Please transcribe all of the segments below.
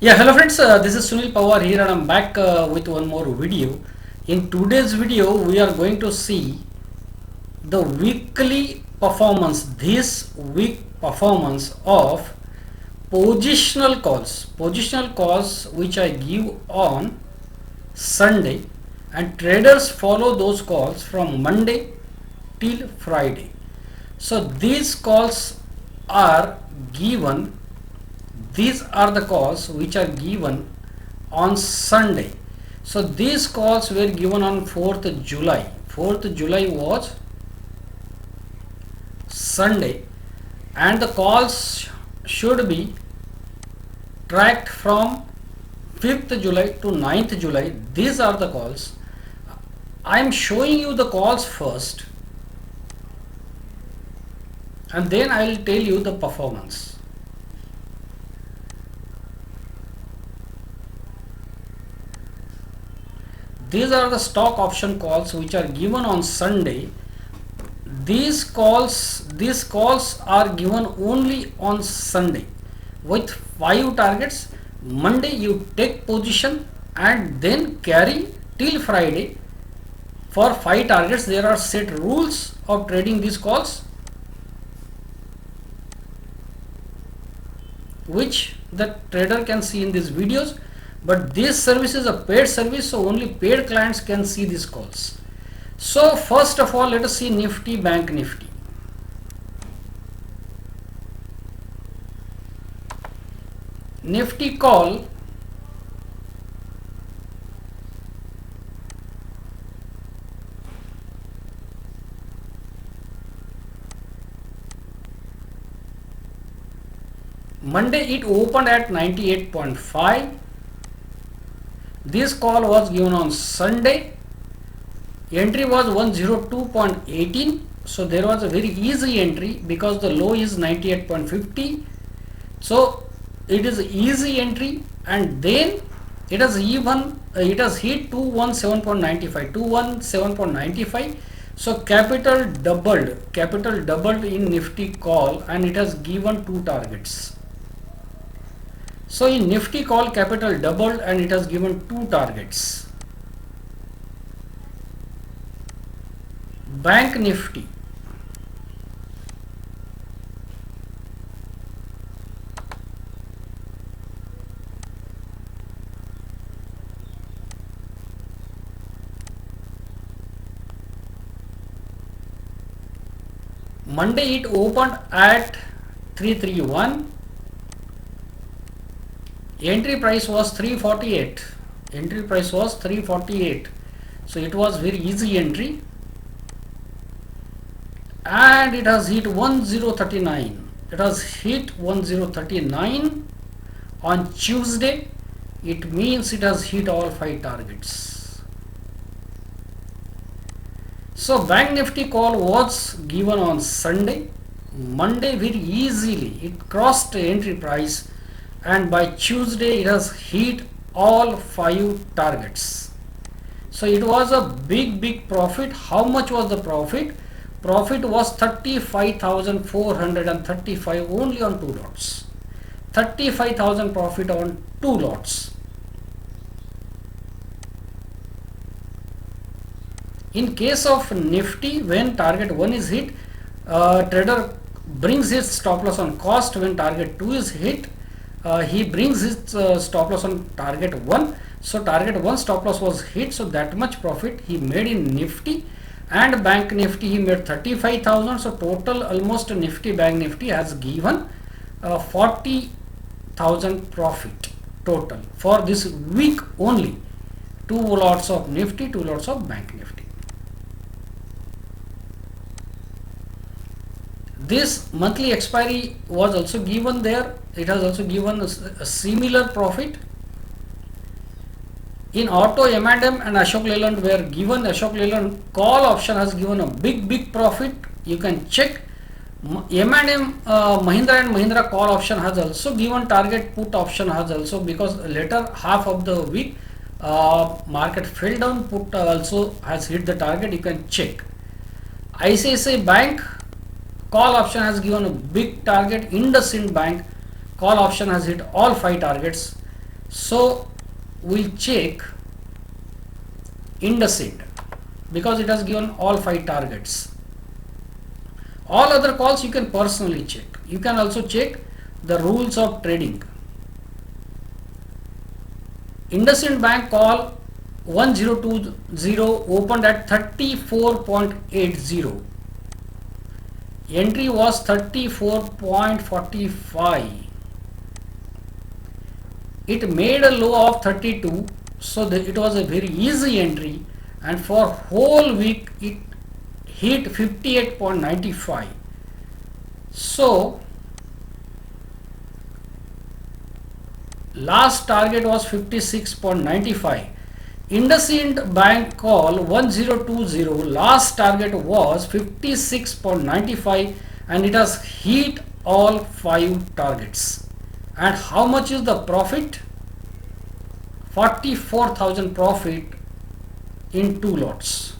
Yeah, hello friends, this is Sunil Pawar here and I'm back with one more video. In today's video, we are going to see the weekly performance, this week performance of positional calls which I give on Sunday, and traders follow those calls from Monday till Friday. So these calls are given, these are the calls which are given on Sunday. So these calls were given on 4th July. 4th July was Sunday, and the calls should be tracked from 5th July to 9th July. These are the calls. I am showing you the calls first and then I will tell you the performance. These are the stock option calls which are given on Sunday. These calls are given only on Sunday with 5 targets. Monday you take position and then carry till Friday for 5 targets. There are set rules of trading these calls which the trader can see in these videos, but this service is a paid service, so only paid clients can see these calls. So first of all, let us see Nifty, Bank Nifty. Nifty call Monday it opened at 98.5. This call was given on Sunday. Entry was 102.18. So there was a very easy entry because the low is 98.50. So it is easy entry, and then it has hit 217.95, 217.95. So capital doubled in Nifty call, and it has given 2 targets. So in Nifty call, capital doubled and it has given 2 targets. Bank Nifty. Monday it opened at 331. Entry price was 348. Entry price was 348. So it was very easy entry, and it has hit 1039. It has hit 1039 on Tuesday. It means it has hit all 5 targets. So Bank Nifty call was given on Sunday. Monday very easily it crossed entry price, and by Tuesday it has hit all 5 targets. So it was a big profit. How much was the profit? Profit was 35,435 only on 2 lots. 35,000 profit on 2 lots. In case of Nifty, when target 1 is hit, trader brings his stop loss on cost. When target 2 is hit, he brings his stop loss on target 1. So target 1 stop loss was hit, so that much profit he made in Nifty. And Bank Nifty he made 35,000. So total almost Nifty, Bank Nifty has given 40,000 profit total for this week only. 2 lots of Nifty, 2 lots of Bank Nifty. This monthly expiry was also given there. It has also given a similar profit. In Auto, M&M and Ashok Leyland were given. Ashok Leyland call option has given a big profit. You can check. M&M Mahindra and Mahindra call option has also given target. Put option has also, because later half of the week market fell down, put also has hit the target. You can check. ICICI Bank call option has given a big target. IndusInd Bank call option has hit all 5 targets. So we'll check IndusInd because it has given all 5 targets. All other calls you can personally check. You can also check the rules of trading. IndusInd Bank call 1020 opened at 34.80. Entry was 34.45. It made a low of 32, so it was a very easy entry, and for whole week it hit 58.95. So last target was 56.95. IndusInd Bank call 1020 last target was 56.95 and it has hit all 5 targets. And how much is the profit? 44,000 profit in 2 lots.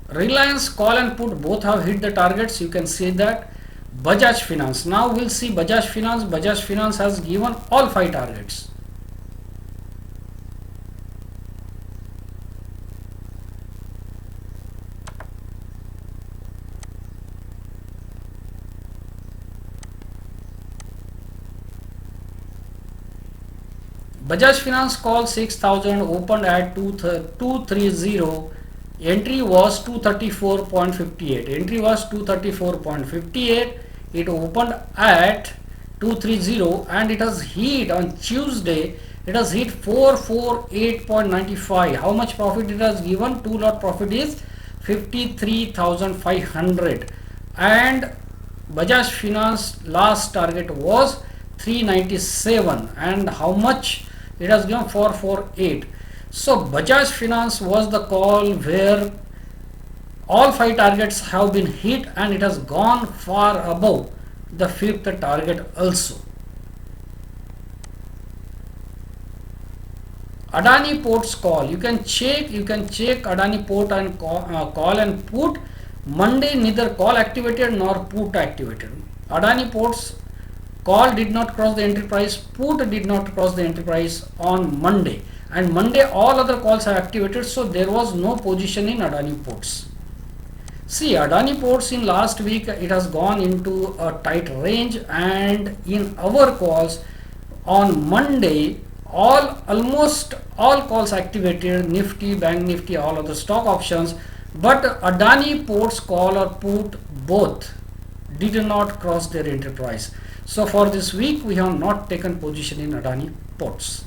Reliance call and put both have hit the targets. You can see that. Bajaj Finance. Now we'll see Bajaj Finance. Bajaj Finance has given all 5 targets. Bajaj Finance call 6,000 opened at 230. Entry was 234.58. Entry was 234.58. It opened at 230 and it has hit on Tuesday. It has hit 448.95. How much profit it has given? 2 lot profit is 53,500. And Bajaj Finance last target was 397. And how much it has given? 448. So Bajaj Finance was the call where all 5 targets have been hit and it has gone far above the 5th target also. Adani Ports call. You can check Adani Port and call and put. Monday neither call activated nor put activated. Adani Ports call did not cross the entry price, put did not cross the entry price on Monday. And Monday all other calls are activated, so there was no position in Adani Ports. See, Adani Ports in last week it has gone into a tight range, and in our calls on Monday almost all calls activated, Nifty, Bank Nifty, all other stock options, but Adani Ports call or put both did not cross their entry price. So for this week we have not taken position in Adani Ports.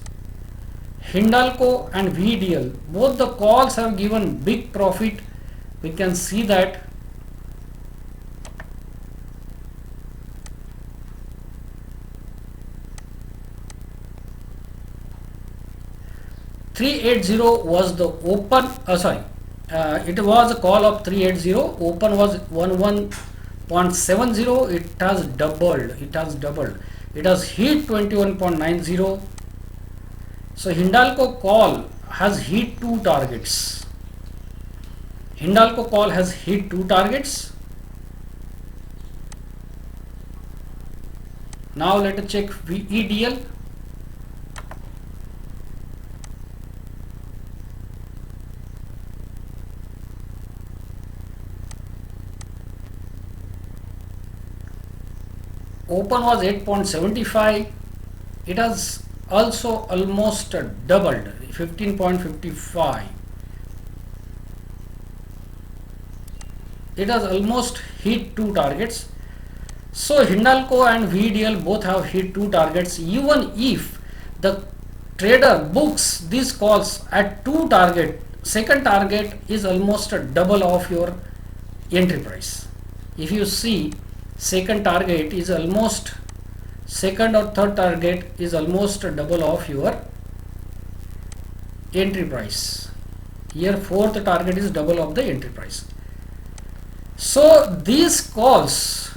Hindalco and VDL, both the calls have given big profit. We can see that. $380 was the open, it was a call of 380, open was 11.70, it has doubled, it has hit 21.90. So Hindalco call has hit 2 targets. Hindalco call has hit 2 targets. Now let us check VEDL. Open was 8.75. It has also almost doubled, 15.55. It has almost hit 2 targets. So Hindalco and VDL both have hit 2 targets. Even if the trader books these calls at 2 target, second target is almost a double of your entry price. If you see, second target is almost, second or third target is almost a double of your entry price. Here fourth target is double of the entry price. So these calls,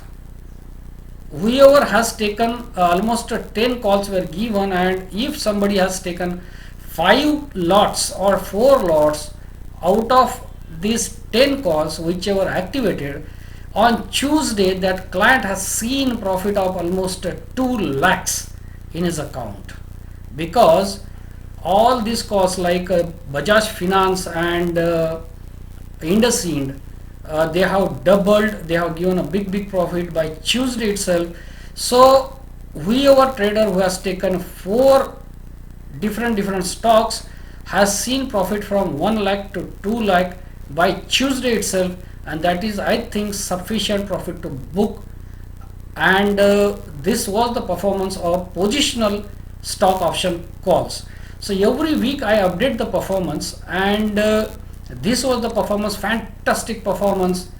whoever has taken almost 10 calls were given, and if somebody has taken 5 lots or 4 lots out of these 10 calls, whichever activated, On Tuesday, that client has seen profit of almost 2 lakhs in his account, because all these costs like Bajaj Finance and IndusInd, they have doubled, they have given a big profit by Tuesday itself. So whoever trader who has taken 4 different stocks has seen profit from 1 lakh to 2 lakh by Tuesday itself, and that is, I think, sufficient profit to book. And this was the performance of positional stock option calls. So every week I update the performance, and this was the performance, fantastic performance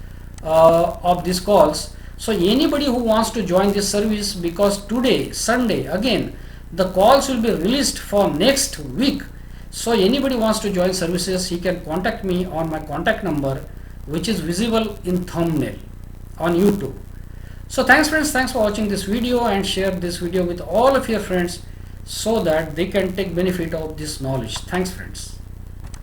of these calls. So anybody who wants to join this service, because today Sunday again the calls will be released for next week, so anybody wants to join services, he can contact me on my contact number, which is visible in thumbnail on YouTube. So thanks friends, thanks for watching this video, and share this video with all of your friends so that they can take benefit of this knowledge. Thanks friends.